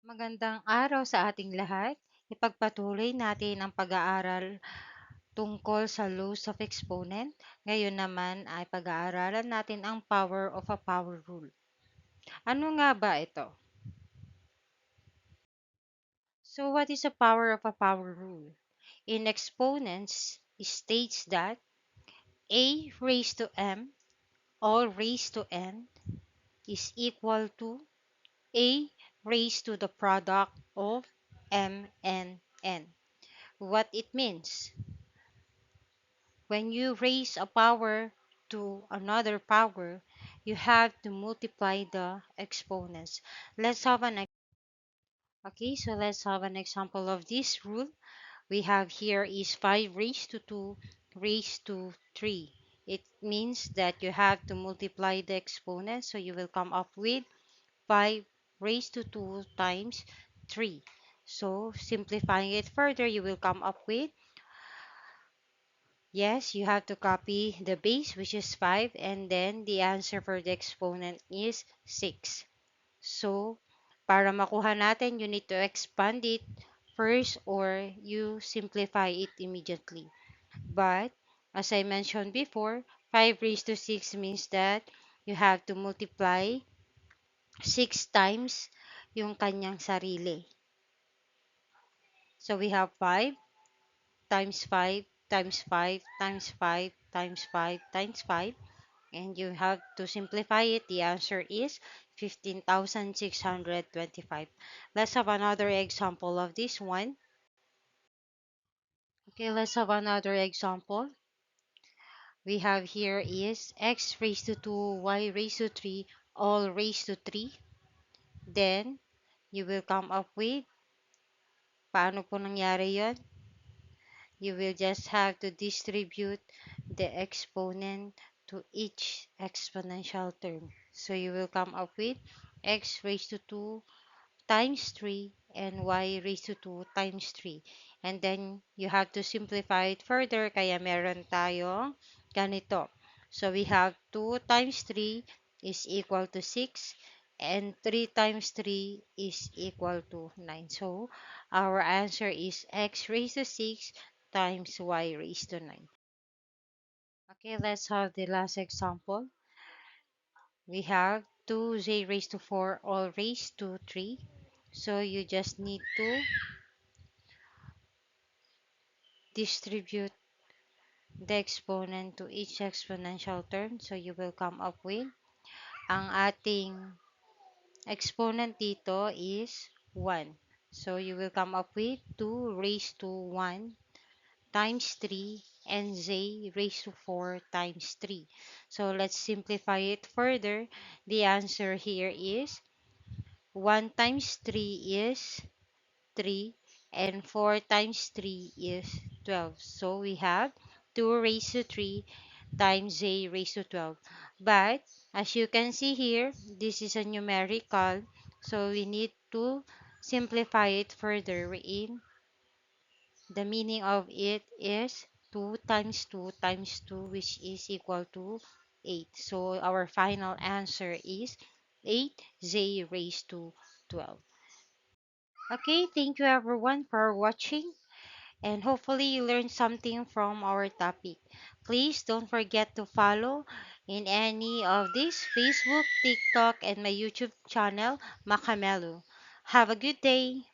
Magandang araw sa ating lahat. Ipagpatuloy natin ang pag-aaral tungkol sa laws of exponent. Ngayon naman ay pag-aaralan natin ang power of a power rule. Ano nga ba ito? So what is the power of a power rule? In exponents, it states that a raised to m all raised to n is equal to a raised to the product of m and n. What it means? When you raise a power to another power, you have to multiply the exponents. Let's have an let's have an example of this rule. We have here is 5 raised to 2 raised to 3. It means that you have to multiply the exponents, so you will come up with 5 raised to 2 times 3. So simplifying it further, you will come up with, yes, you have to copy the base, which is 5, and then the answer for the exponent is 6. So, para makuha natin, you need to expand it first or you simplify it immediately. But, as I mentioned before, 5 raised to 6 means that you have to multiply 6 times yung kanyang sarili. So, we have 5 times 5 times 5 times 5 times 5 times 5. And you have to simplify it. The answer is 15,625. Let's have another example of this one. Okay, let's have another example. We have here is x raised to 2, y raised to 3, all raised to 3. Then, you will come up with, paano po nangyari yon? You will just have to distribute the exponent to each exponential term. So, you will come up with x raised to 2 times 3 and y raised to 2 times 3. And then, you have to simplify it further. Kaya meron tayong ganito. So, we have 2 times 3 is equal to 6 and 3 times 3 is equal to 9. So, our answer is x raised to 6 times y raised to 9. Okay, let's have the last example. We have 2z raised to 4 all raised to 3. So you just need to distribute the exponent to each exponential term. So you will come up with, ang ating exponent dito is 1. So you will come up with 2 raised to 1 times 3 and z raised to 4 times 3. So let's simplify it further. The answer here is 1 times 3 is 3 and 4 times 3 is 12. So we have 2 raised to 3 times a raised to 12. But as you can see here, this is a numerical. So we need to simplify it further in the meaning of it is 2 times 2 times 2, which is equal to 8. So our final answer is 8z raised to 12. Okay, thank you everyone for watching, and hopefully you learned something from our topic. Please don't forget to follow in any of these Facebook, TikTok, and my YouTube channel, Makamelu. Have a good day.